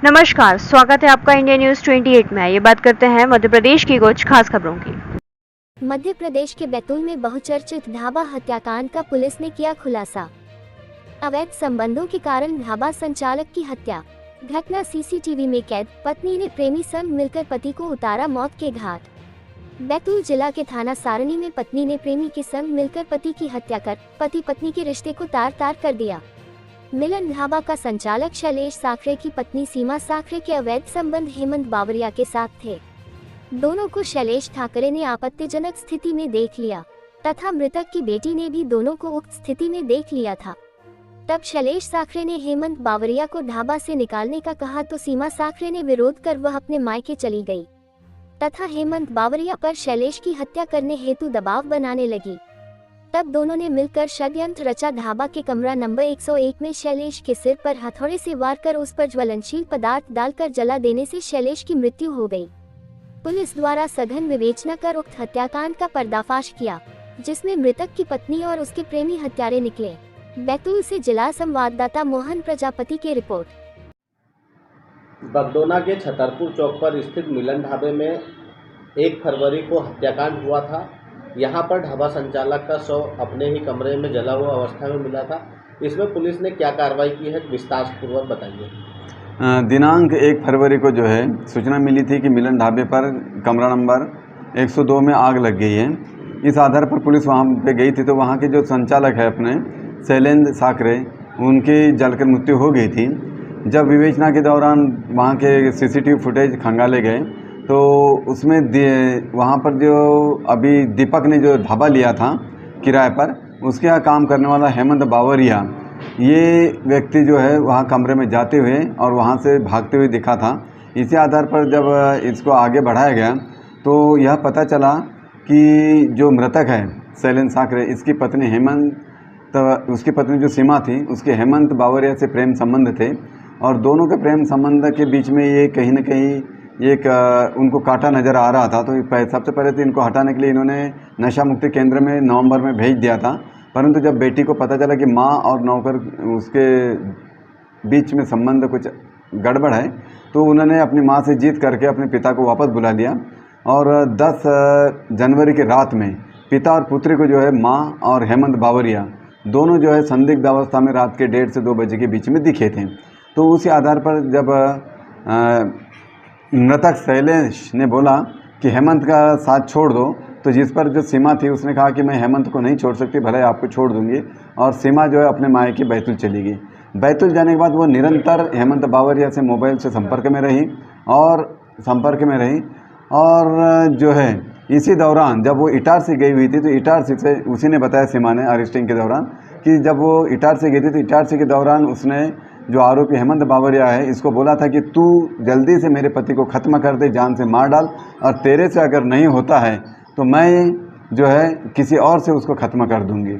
नमस्कार, स्वागत है आपका इंडिया न्यूज 28 में। ये बात करते हैं मध्य प्रदेश की कुछ खास खबरों की। मध्य प्रदेश के बैतूल में बहुचर्चित ढाबा हत्याकांड का पुलिस ने किया खुलासा। अवैध संबंधों के कारण ढाबा संचालक की हत्या। घटना सीसीटीवी में कैद। पत्नी ने प्रेमी संग मिलकर पति को उतारा मौत के घाट। बैतूल जिला के थाना सारणी में पत्नी ने प्रेमी के संग मिलकर पति की हत्या कर पति पत्नी के रिश्ते को तार तार कर दिया। मिलन ढाबा का संचालक शैलेश साखरे की पत्नी सीमा साखरे के अवैध संबंध हेमंत बावरिया के साथ थे। दोनों को शैलेश ठाकरे ने आपत्तिजनक स्थिति में देख लिया तथा मृतक की बेटी ने भी दोनों को उक्त स्थिति में देख लिया था। तब शैलेश साखरे ने हेमंत बावरिया को ढाबा से निकालने का कहा तो सीमा साखरे ने विरोध कर वह अपने मायके चली गई तथा हेमंत बावरिया पर शैलेश की हत्या करने हेतु दबाव बनाने लगी। तब दोनों ने मिलकर षड्यंत्र रचा। ढाबा के कमरा नंबर 101 में शैलेश के सिर पर हथौड़े से वार कर उस पर ज्वलनशील पदार्थ डालकर जला देने से शैलेश की मृत्यु हो गई। पुलिस द्वारा सघन विवेचना कर उक्त हत्याकांड का पर्दाफाश किया, जिसमें मृतक की पत्नी और उसके प्रेमी हत्यारे निकले। बैतूल से जिला संवाददाता मोहन प्रजापति की रिपोर्ट। बगडोना के छतरपुर चौक पर स्थित मिलन ढाबे में 1 फरवरी को हत्याकांड हुआ था। यहाँ पर ढाबा संचालक का शव अपने ही कमरे में जला हुआ अवस्था में मिला था। इसमें पुलिस ने क्या कार्रवाई की है, विस्तारपूर्वक बताइए। दिनांक 1 फरवरी को जो है सूचना मिली थी कि मिलन ढाबे पर कमरा नंबर 102 में आग लग गई है। इस आधार पर पुलिस वहाँ पे गई थी तो वहाँ के जो संचालक है अपने शैलेंद्र साखरे, उनकी जलकर मृत्यु हो गई थी। जब विवेचना के दौरान वहाँ के सीसीटीवी फुटेज खंगाले गए तो उसमें वहाँ पर जो अभी दीपक ने जो ढाबा लिया था किराए पर, उसके यहाँ काम करने वाला हेमंत बावरिया, ये व्यक्ति जो है वहाँ कमरे में जाते हुए और वहाँ से भागते हुए दिखा था। इसी आधार पर जब इसको आगे बढ़ाया गया तो यह पता चला कि जो मृतक है शैलेंद्र साखरे, इसकी पत्नी हेमंत, उसकी पत्नी जो सीमा थी, उसके हेमंत बावरिया से प्रेम संबंध थे और दोनों के प्रेम संबंध के बीच में ये कहीं न कहीं एक उनको कांटा नज़र आ रहा था। तो सबसे पहले तो इनको हटाने के लिए इन्होंने नशा मुक्ति केंद्र में नवंबर में भेज दिया था। परंतु जब बेटी को पता चला कि माँ और नौकर उसके बीच में संबंध कुछ गड़बड़ है तो उन्होंने अपनी माँ से जीत करके अपने पिता को वापस बुला लिया और 10 जनवरी की रात में पिता और पुत्री को जो है माँ और हेमंत बावरिया दोनों जो है संदिग्ध अवस्था में रात के 1:30 से 2 बजे के बीच में दिखे थे। तो उसी आधार पर जब मृतक शैलेश ने बोला कि हेमंत का साथ छोड़ दो, तो जिस पर जो सीमा थी उसने कहा कि मैं हेमंत को नहीं छोड़ सकती, भले आपको छोड़ दूंगी। और सीमा जो है अपने मायके बैतूल चली गई। बैतूल जाने के बाद वो निरंतर हेमंत बावरिया से मोबाइल से संपर्क में रही और जो है इसी दौरान जब वो इटारसी गई हुई थी तो इटारसी से उसी ने बताया, सीमा ने, अरेस्टिंग के दौरान, कि जब वो इटारसी गई थी तो इटारसी के दौरान उसने जो आरोपी हेमंत बावरिया है इसको बोला था कि तू जल्दी से मेरे पति को ख़त्म कर दे, जान से मार डाल, और तेरे से अगर नहीं होता है तो मैं जो है किसी और से उसको ख़त्म कर दूंगी।